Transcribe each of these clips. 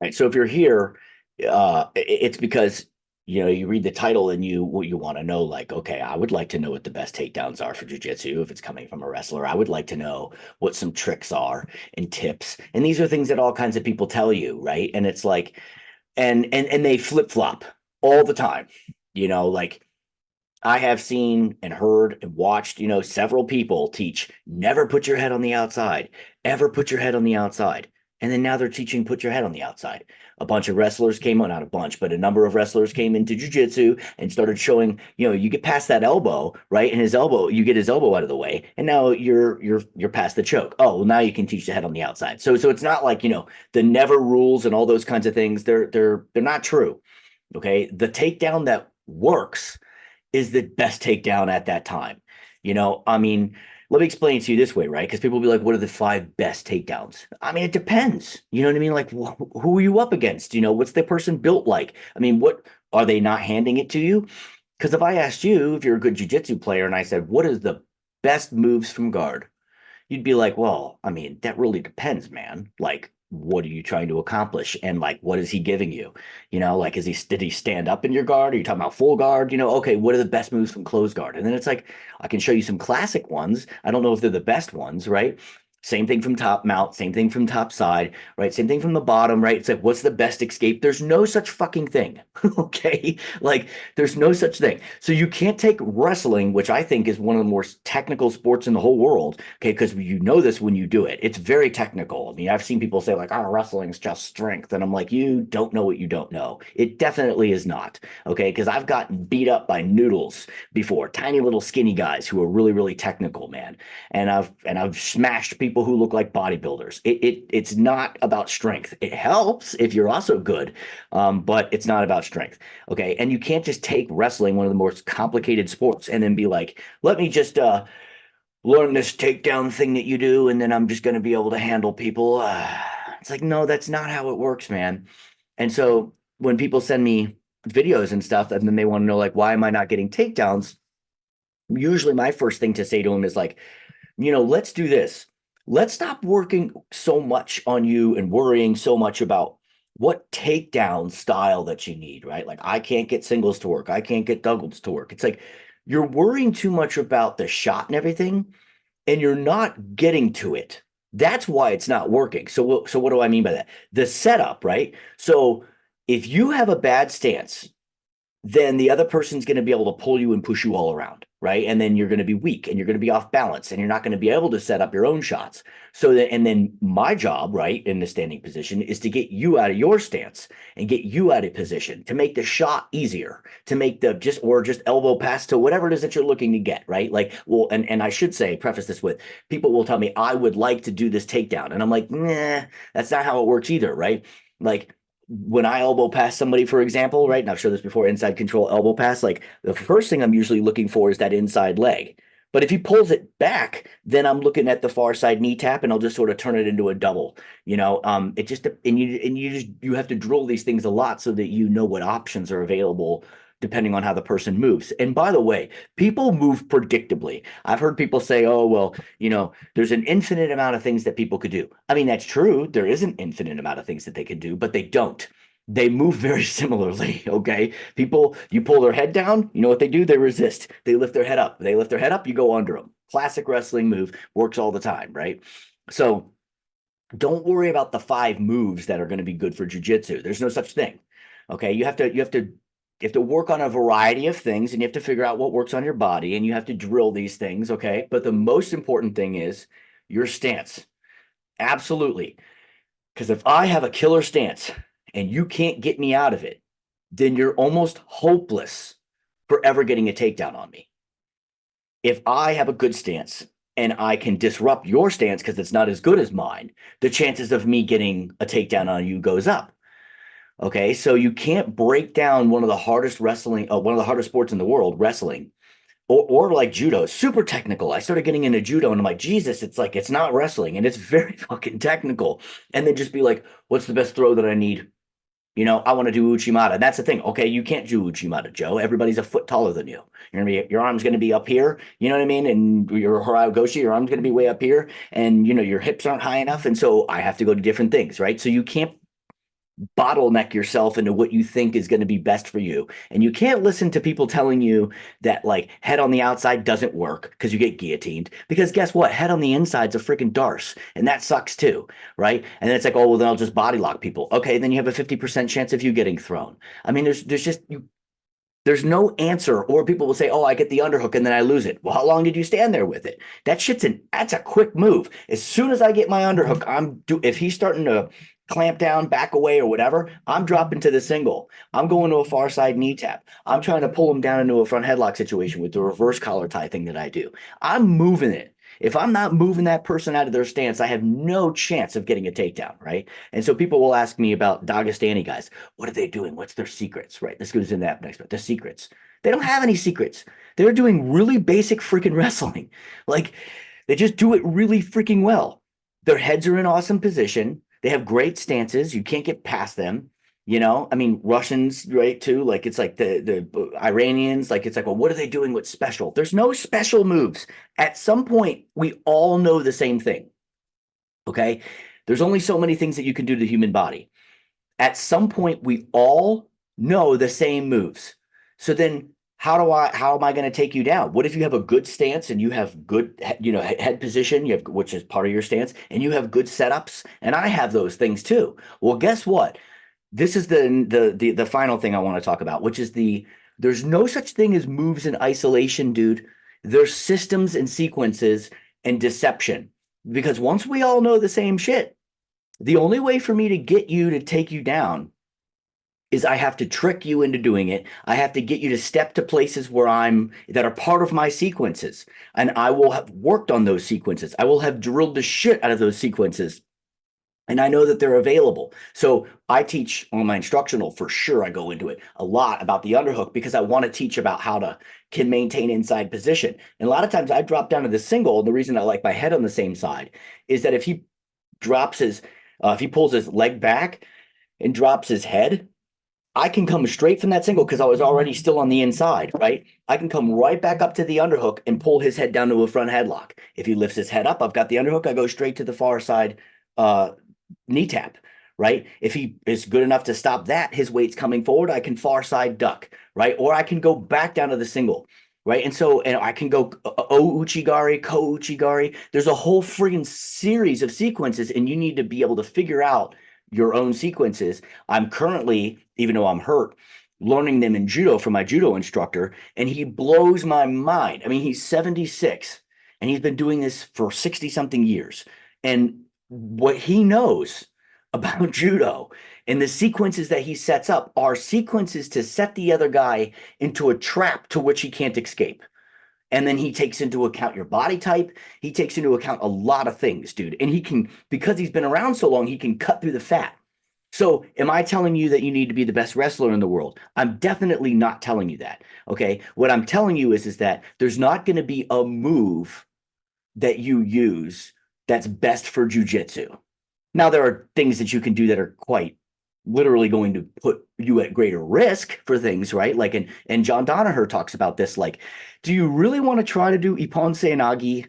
Right. So if you're here, it's because you read the title and you want to know, like, okay, I would like to know what the best takedowns are for jujitsu if it's coming from a wrestler. I would like to know what some tricks are and tips. And these are things that all kinds of people tell you, right? And it's like, and they flip-flop all the time. Like I have seen and heard and watched, several people teach never put your head on the outside, ever put your head on the outside. And then now they're teaching put your head on the outside. A bunch of wrestlers came on, not a bunch, but a number of wrestlers came into jujitsu and started showing, you get past that elbow, right? And his elbow, you get his elbow out of the way, and now you're past the choke. Oh, well, now you can teach the head on the outside. So it's not like, the never rules and all those kinds of things. They're not true. Okay. The takedown that works is the best takedown at that time. I mean, let me explain it to you this way, right? Because people will be like, what are the five best takedowns? I mean, it depends. You know what I mean? Like, who are you up against? What's the person built like? I mean, what are they not handing it to you? Because if I asked you if you're a good jujitsu player and I said, what is the best moves from guard? You'd be like, well, I mean, that really depends, man. Like, what are you trying to accomplish? And like, what is he giving you? Like, did he stand up in your guard? Are you talking about full guard? Okay, what are the best moves from close guard? And then it's like, I can show you some classic ones. I don't know if they're the best ones, right? Same thing from top mount, same thing from top side, right? Same thing from the bottom, right? It's like, what's the best escape? There's no such fucking thing. Okay. Like, there's no such thing. So you can't take wrestling, which I think is one of the more technical sports in the whole world. Okay. Because you know this when you do it. It's very technical. I mean, I've seen people say, like, oh, wrestling's just strength. And I'm like, you don't know what you don't know. It definitely is not. Okay. Because I've gotten beat up by noodles before, tiny little skinny guys who are really, really technical, man. And I've smashed people who look like bodybuilders. It's not about strength. It helps if you're also good, but it's not about strength. Okay, and you can't just take wrestling, one of the most complicated sports, and then be like, let me just learn this takedown thing that you do, and then I'm just going to be able to handle people. It's like, no, that's not how it works, man. And so when people send me videos and stuff, and then they want to know, like, why am I not getting takedowns? Usually my first thing to say to them is like, let's do this. Let's stop working so much on you and worrying so much about what takedown style that you need, right? Like, I can't get singles to work. I can't get doubles to work. It's like you're worrying too much about the shot and everything, and you're not getting to it. That's why it's not working. So what do I mean by that? The setup, right? So if you have a bad stance, then the other person's going to be able to pull you and push you all around, right? And then you're going to be weak and you're going to be off balance and you're not going to be able to set up your own shots. And then my job, right, in the standing position is to get you out of your stance and get you out of position to make the shot easier, to make the just elbow pass to whatever it is that you're looking to get, right? Like, well, and I should say, preface this with, people will tell me, I would like to do this takedown. And I'm like, nah, that's not how it works either, right? Like, when I elbow pass somebody, for example, right? And I've showed this before, inside control elbow pass, like the first thing I'm usually looking for is that inside leg. But if he pulls it back, then I'm looking at the far side knee tap and I'll just sort of turn it into a double. It just you have to drill these things a lot so that you know what options are available depending on how the person moves. And by the way, people move predictably. I've heard people say, oh, well, there's an infinite amount of things that people could do. I mean, that's true. There is an infinite amount of things that they could do, but they don't. They move very similarly. Okay. People, you pull their head down, you know what they do? They resist. They lift their head up. They lift their head up, you go under them. Classic wrestling move, works all the time, right? So don't worry about the five moves that are going to be good for jujitsu. There's no such thing. Okay. You have to work on a variety of things and you have to figure out what works on your body and you have to drill these things. Okay. But the most important thing is your stance. Absolutely. Because if I have a killer stance and you can't get me out of it, then you're almost hopeless for ever getting a takedown on me. If I have a good stance and I can disrupt your stance because it's not as good as mine, the chances of me getting a takedown on you goes up. Okay, so you can't break down one of the hardest sports in the world, wrestling, or like judo, super technical. I started getting into judo and I'm like, Jesus, it's like it's not wrestling and it's very fucking technical. And then just be like, what's the best throw that I need? I want to do Uchimata. That's the thing. Okay, you can't do Uchimata, Joe. Everybody's a foot taller than you. Your arm's gonna be up here, you know what I mean? And your Horaigoshi, your arm's gonna be way up here, and your hips aren't high enough. And so I have to go to different things, right? So you can't bottleneck yourself into what you think is going to be best for you. And you can't listen to people telling you that like head on the outside doesn't work because you get guillotined. Because guess what? Head on the inside's a freaking darce, and that sucks too, right? And then it's like, oh, well, then I'll just body lock people. Okay, then you have a 50% chance of you getting thrown. I mean, there's just there's no answer. Or people will say, oh, I get the underhook and then I lose it. Well, how long did you stand there with it? That's a quick move. As soon as I get my underhook, if he's starting to clamp down, back away, or whatever, I'm dropping to the single. I'm going to a far side knee tap. I'm trying to pull him down into a front headlock situation with the reverse collar tie thing that I do. I'm moving it. If I'm not moving that person out of their stance, I have no chance of getting a takedown, right? And so people will ask me about Dagestani guys. What are they doing? What's their secrets, right? This goes in that next, but the secrets. They don't have any secrets. They're doing really basic freaking wrestling. Like they just do it really freaking well. Their heads are in awesome position. They have great stances. You can't get past them. I mean, Russians, right, too. Like it's like the Iranians, like it's like, well, what are they doing? What's special? There's no special moves. At some point, we all know the same thing. Okay. There's only so many things that you can do to the human body. At some point, we all know the same moves. So then how am I going to take you down? What if you have a good stance and you have good, head position, which is part of your stance, and you have good setups, and I have those things too. Well, guess what? This is the final thing I want to talk about, which is there's no such thing as moves in isolation, dude. There's systems and sequences and deception. Because once we all know the same shit, the only way for me to get you to take you down is I have to trick you into doing it. I have to get you to step to places that are part of my sequences. And I will have worked on those sequences. I will have drilled the shit out of those sequences. And I know that they're available. So I teach on my instructional for sure. I go into it a lot about the underhook because I want to teach about how to can maintain inside position. And a lot of times I drop down to the single. And the reason I like my head on the same side is that if he pulls his leg back and drops his head, I can come straight from that single because I was already still on the inside, right? I can come right back up to the underhook and pull his head down to a front headlock. If he lifts his head up, I've got the underhook. I go straight to the far side knee tap, right? If he is good enough to stop that, his weight's coming forward, I can far side duck, right? Or I can go back down to the single, right? And I can go O Uchigari, Ko Uchigari. There's a whole friggin' series of sequences, and you need to be able to figure out your own sequences. I'm currently, even though I'm hurt, learning them in judo from my judo instructor, and he blows my mind. I mean, he's 76 and he's been doing this for 60 something years. And what he knows about judo and the sequences that he sets up are sequences to set the other guy into a trap to which he can't escape. And then he takes into account your body type. He takes into account a lot of things, dude. And because he's been around so long, he can cut through the fat. So, am I telling you that you need to be the best wrestler in the world? I'm definitely not telling you that. Okay. What I'm telling you is that there's not going to be a move that you use that's best for jujitsu. Now, there are things that you can do that are quite literally going to put you at greater risk for things, right? Like, and John Danaher talks about this. Like, do you really want to try to do Ippon Seoinage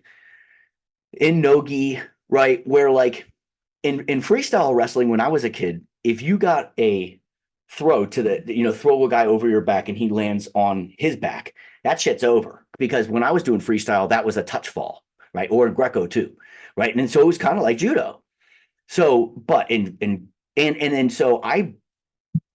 in Nogi, right? Where like in freestyle wrestling, when I was a kid, if you got a throw a guy over your back and he lands on his back, that shit's over. Because when I was doing freestyle, that was a touch fall, right? Or Greco too, right? And so it was kind of like judo. So, but and so I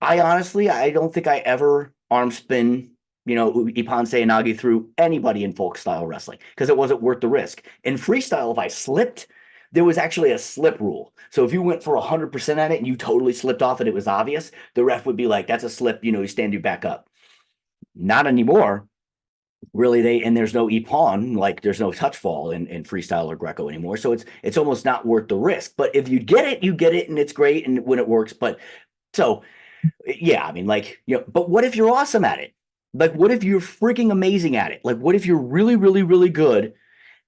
honestly I don't think I ever arm spin, Ippon Seoinage through anybody in folk style wrestling because it wasn't worth the risk. In freestyle, if I slipped, there was actually a slip rule. So if you went for 100% at it and you totally slipped off and it was obvious, the ref would be like, "That's a slip," you stand you back up. Not anymore. Really, there's no Ippon, like there's no touch fall in freestyle or Greco anymore. So it's almost not worth the risk. But if you get it, and it's great and when it works. But so yeah, I mean, like, but what if you're awesome at it? Like, what if you're freaking amazing at it? Like, what if you're really, really, really good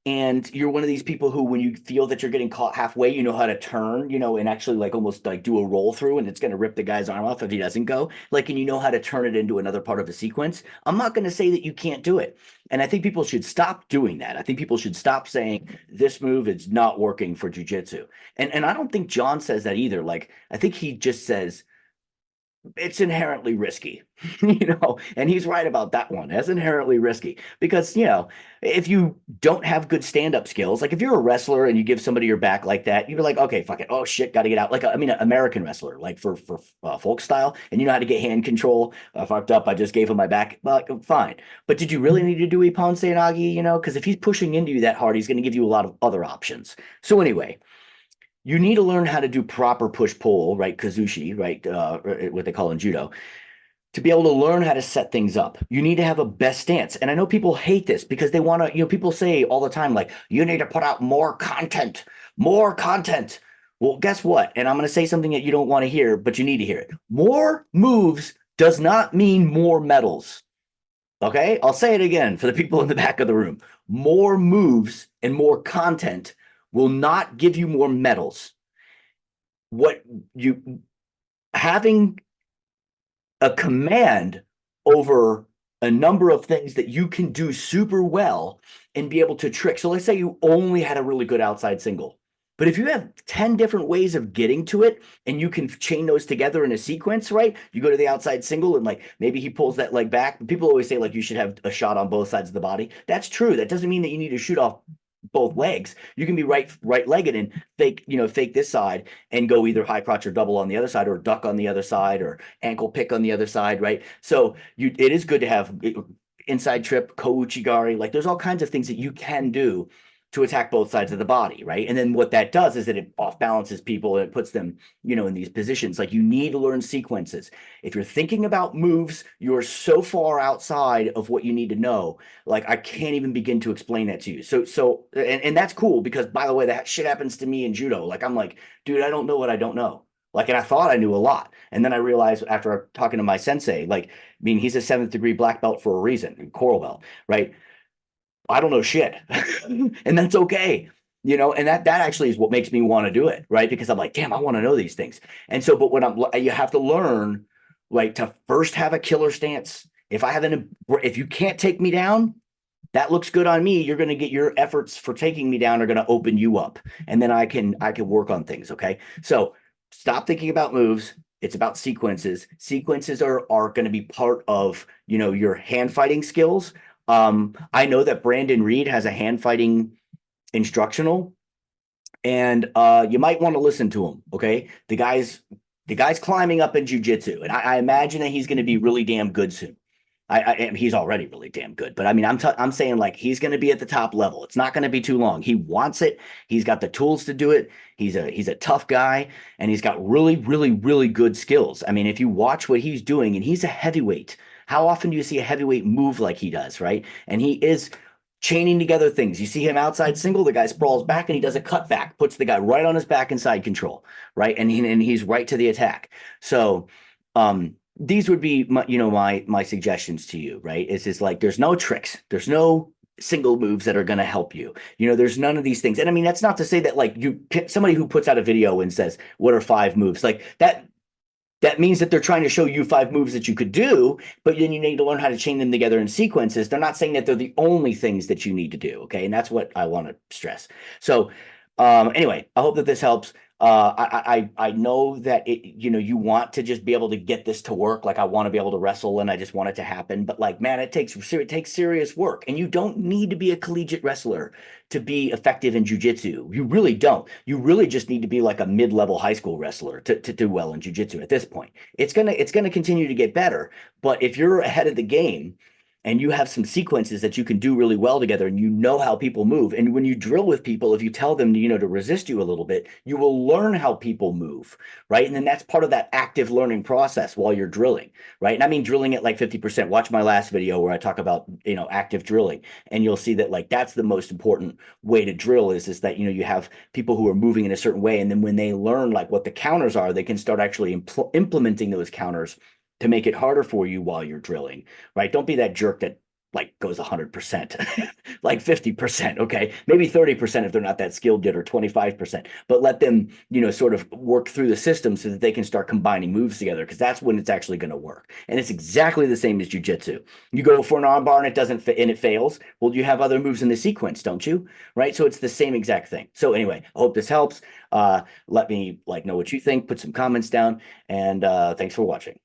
and you're one of these people who, when you feel that you're getting caught halfway, you know how to turn, and actually like almost like do a roll through and it's going to rip the guy's arm off if he doesn't go. Like, and you know how to turn it into another part of a sequence. I'm not going to say that you can't do it. And I think people should stop doing that. I think people should stop saying this move is not working for jujitsu. And I don't think John says that either. Like, I think he just says, it's inherently risky, and he's right about that one. That's inherently risky because, if you don't have good stand-up skills, like if you're a wrestler and you give somebody your back like that, you're like, okay, fuck it. Oh shit, got to get out. Like, I mean, an American wrestler, like for folk style, and you know how to get hand control. Fucked up. I just gave him my back. Well, fine. But did you really need to do Ippon Seoinage? Because if he's pushing into you that hard, he's going to give you a lot of other options. So anyway, you need to learn how to do proper push pull, right? Kazushi, right? What they call in judo, to be able to learn how to set things up. You need to have a best stance. And I know people hate this because they want to, people say all the time, like, you need to put out more content, more content. Well, guess what? And I'm going to say something that you don't want to hear, but you need to hear it. More moves does not mean more medals. Okay. I'll say it again for the people in the back of the room. More moves and more content will not give you more medals. What you having a command over a number of things that you can do super well and be able to trick. So let's say you only had a really good outside single. But if you have 10 different ways of getting to it and you can chain those together in a sequence, right? You go to the outside single and like maybe he pulls that leg back. People always say like you should have a shot on both sides of the body. That's true. That doesn't mean that you need to shoot off both legs. You can be right-legged and fake this side and go either high crotch or double on the other side, or duck on the other side, or ankle pick on the other side, right? So it is good to have inside trip, kouchigari, like there's all kinds of things that you can do to attack both sides of the body, right? And then what that does is that it off balances people and it puts them, in these positions. Like you need to learn sequences. If you're thinking about moves, you're so far outside of what you need to know. Like I can't even begin to explain that to you. And that's cool because, by the way, that shit happens to me in judo. Like I'm like, dude, I don't know what I don't know. Like, and I thought I knew a lot. And then I realized after talking to my sensei, like, I mean, he's a 7th degree black belt for a reason, coral belt, right? I don't know shit. And that's okay. And that actually is what makes me want to do it, right? Because I'm like, damn, I want to know these things. And so, but you have to learn, like, to first have a killer stance. If you can't take me down, that looks good on me. You're going to get your efforts for taking me down are going to open you up. And then I can work on things. Okay. So stop thinking about moves. It's about sequences. Sequences are going to be part of, your hand fighting skills. I know that Brandon Reed has a hand fighting instructional, and you might want to listen to him. Okay, the guy's climbing up in jujitsu, and I imagine that he's going to be really damn good soon. He's already really damn good, but I mean, I'm saying like he's going to be at the top level. It's not going to be too long. He wants it. He's got the tools to do it. He's a tough guy, and he's got really, really, really good skills. I mean, if you watch what he's doing, and he's a heavyweight. How often do you see a heavyweight move like he does, right? And he is chaining together things. You see him outside single, the guy sprawls back and he does a cutback, puts the guy right on his back in side control, right? And he's right to the attack. So these would be my suggestions to you, right? It's just like there's no tricks, there's no single moves that are going to help you. There's none of these things. And I mean, that's not to say that like somebody who puts out a video and says, what are 5 moves? Like that means that they're trying to show you 5 moves that you could do, but then you need to learn how to chain them together in sequences. They're not saying that they're the only things that you need to do. Okay. And that's what I want to stress. So, anyway, I hope that this helps. I know that you want to just be able to get this to work. Like I want to be able to wrestle and I just want it to happen. But like, man, it takes serious work, and you don't need to be a collegiate wrestler to be effective in jujitsu. You really don't. You really just need to be like a mid-level high school wrestler to do well in jujitsu at this point. It's gonna continue to get better, but if you're ahead of the game and you have some sequences that you can do really well together and you know how people move, and when you drill with people, if you tell them to resist you a little bit, you will learn how people move, right? And then that's part of that active learning process while you're drilling, right? And I mean drilling at like 50%. Watch my last video where I talk about active drilling, and you'll see that like that's the most important way to drill is that you have people who are moving in a certain way, and then when they learn like what the counters are, they can start actually implementing those counters to make it harder for you while you're drilling, right? Don't be that jerk that like goes 100%, like 50%, okay? Maybe 30% if they're not that skilled yet, or 25%, but let them, sort of work through the system so that they can start combining moves together, because that's when it's actually going to work. And it's exactly the same as jujitsu. You go for an armbar and it doesn't fit and it fails. Well, you have other moves in the sequence, don't you? Right? So it's the same exact thing. So anyway, I hope this helps. Let me know what you think, put some comments down, and thanks for watching.